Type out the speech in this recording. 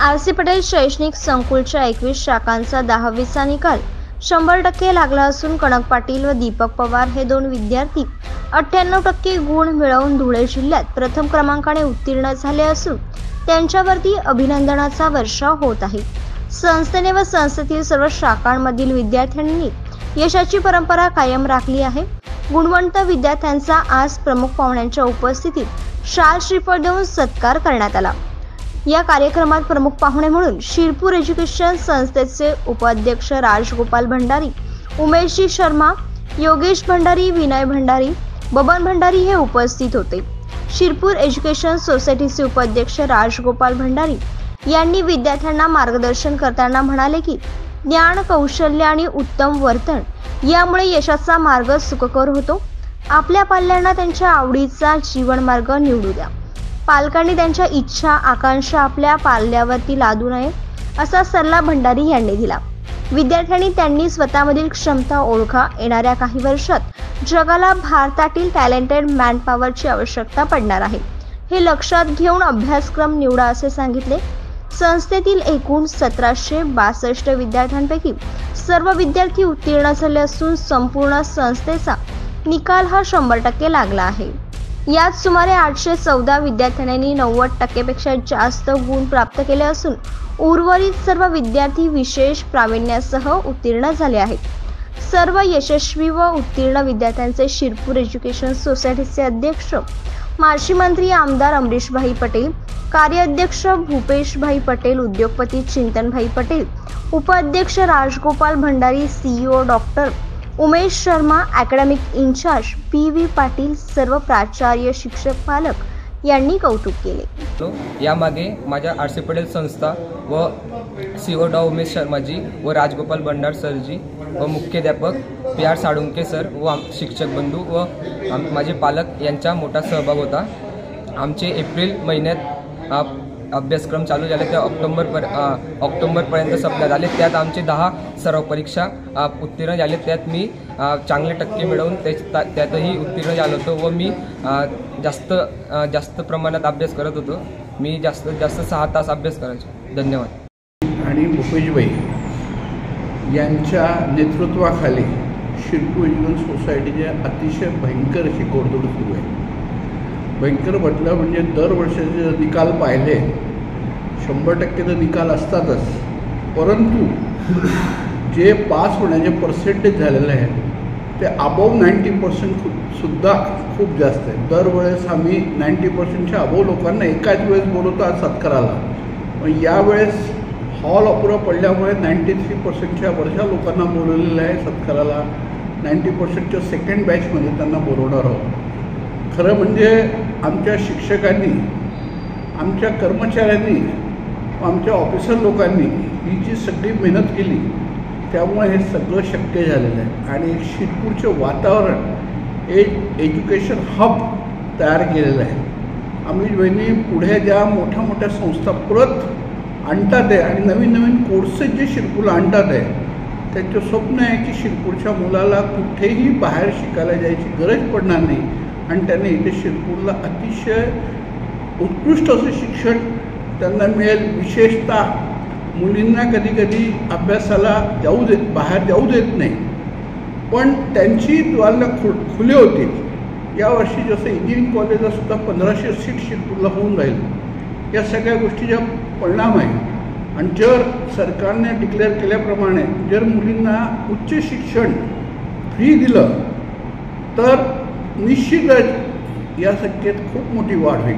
RC. Patel शैक्षणिक संकुलच्या 21 शाखांचा 10वीचा निकाल 100% लागला असून कनक पाटील व दीपक पवार हे दोन विद्यार्थी 98% गुण मिळवून धुळे जिल्ह्यात प्रथम क्रमांकाने उत्तीर्ण झाले असून त्यांच्यावरती अभिनंदनाचा वर्षाव होत आहे। संस्थेने व संस्थेतील सर्व शाखांमधील विद्यार्थ्यांनी यशाची परंपरा कायम राखली आहे। गुणवंत विद्यार्थ्यांचा आज प्रमुख पाहुण्यांच्या उपस्थितीत शाल श्रीफळ देऊन सत्कार करण्यात आला। या कार्यक्रमात प्रमुख पाहुणे म्हणून शिरपूर एज्युकेशन संस्थेचे उपाध्यक्ष राजगोपाल भंडारी, उमेशजी शर्मा, योगेश भंडारी, विनय भंडारी, बबन भंडारी हे उपस्थित होते। शिरपूर एज्युकेशन सोसायटीचे उपाध्यक्ष राजगोपाल भंडारी यांनी विद्यार्थ्यांना मार्गदर्शन करताना म्हणाले की ज्ञान, कौशल्य आणि उत्तम वर्तन यामुळे यशाचा मार्ग सुखकर होतो। आपल्या पाल्यांना त्यांच्या आवडीचा जीवन मार्ग निवडू द्या। पालकांनी त्यांच्या इच्छा, आकांक्षा आपल्या पाल्यावरती लादू नये असा सल्ला भंडारी यांनी दिला। विद्यार्थ्यांनी त्यांनी स्वतःमधील क्षमता ओळखा। येणाऱ्या काही वर्षात जगाला भारतातील टॅलेंटेड मॅनपॉवरची आवश्यकता पडणार आहे, हे लक्षात घेऊन अभ्यासक्रम निवडा असे सांगितले। संस्थेतील एकूण 1762 विद्यार्थ्यांपैकी सर्व विद्यार्थी उत्तीर्ण झाले असून संपूर्ण संस्थेचा निकाल हा 100% लागला आहे। यात सुमारे 814 विद्यार्थ्यांनी 90% पेक्षा जास्त गुण प्राप्त केले असून उर्वरित सर्व विद्यार्थी विशेष प्रावीण्यासह उत्तीर्ण झाले आहेत। सर्व यशस्वी व उत्तीर्ण विद्यार्थ्यांचे शिरपूर एज्युकेशन सोसायटीचे अध्यक्ष, माजी मंत्री आमदार अमरीशभाई पटेल, कार्याध्यक्ष भूपेशभाई पटेल, उद्योगपती चिंतनभाई पटेल, उपाध्यक्ष Rajgopal Bhandari, CEO doctor Umesh Sharma, academic in charge PV Patil, सर्व प्राचार्य, शिक्षक, पालक यांनी कौतुक केले। यामागे माझ्या आर.सी. पटेल संस्था व CEO डॉ उमेश शर्माजी व राजगोपाल भंडार सरजी व मुख्याध्यापक PR साळुंके सर व शिक्षक बंधू व माझे पालक यांचा मोठा सहभाग होता। आमचे एप्रिल महिन्यात अभ्यासक्रम चालू झाले ते ऑक्टोबरपर्यंत संपण्यात आले। त्यात आमचे 10 सराव परीक्षा उत्तीर्ण झाले। त्यात मी चांगले टक्के मिळवून त्यातही उत्तीर्ण झालो होतो व मी जास्त प्रमाणात अभ्यास करत होतो। मी जास्तीत जास्त 6 तास अभ्यास करायचो। धन्यवाद। आणि भूपेशभाई यांच्या नेतृत्वाखाली शिरपूर एज्युकेशन सोसायटीचे अतिशय भयंकर अशी घोडदौड सुरू आहे। भयंकर म्हटलं म्हणजे दरवर्षाचे निकाल पाहिले 100% तर निकाल असतातच, परंतु जे पास होण्याचे पर्सेंटेज झालेले आहे ते अबोव 90% सुद्धा खूप जास्त आहे। दरवेळेस आम्ही 90%च्या अबोव लोकांना एकाच वेळेस बोलवतो आज सत्काराला, पण यावेळेस हॉल अपुरा पडल्यामुळे 93%च्या वरच्या लोकांना बोलवलेलं आहे सत्काराला। 90%च्या सेकंड बॅचमध्ये त्यांना बोलवणार आहोत। खरं म्हणजे आमच्या शिक्षकांनी, आमच्या कर्मचाऱ्यांनी, आमच्या ऑफिसर लोकांनी ही जी सगळी मेहनत केली त्यामुळे हे सगळं शक्य झालेलं आहे। आणि एक शिरपूरचं वातावरण एक एज्युकेशन हब तयार केलेलं आहे। आम्ही बहिणी पुढे ज्या मोठ्या मोठ्या संस्था परत आणतात आहे आणि नवीन नवीन कोर्सेस जे शिरपूरला आणतात आहे, त्यांचं स्वप्न आहे की शिरपूरच्या मुलाला कुठेही बाहेर शिकायला जायची गरज पडणार नाही आणि त्यांनी इथे शिरपूरला अतिशय उत्कृष्ट असं शिक्षण त्यांना मिळेल। विशेषतः मुलींना कधी कधी अभ्यासाला बाहेर जाऊ देत नाही, पण त्यांची द्वारं खुले होतील। यावर्षी जसं इंजिनिअरिंग कॉलेजला सुद्धा 1500 सीट शिरपूरला होऊन राहील। या सगळ्या गोष्टीचा परिणाम आहे। आणि जर सरकारने डिक्लेअर केल्याप्रमाणे जर मुलींना उच्च शिक्षण फ्री दिलं तर निश्चितच या संख्येत खूप मोठी वाढ होईल।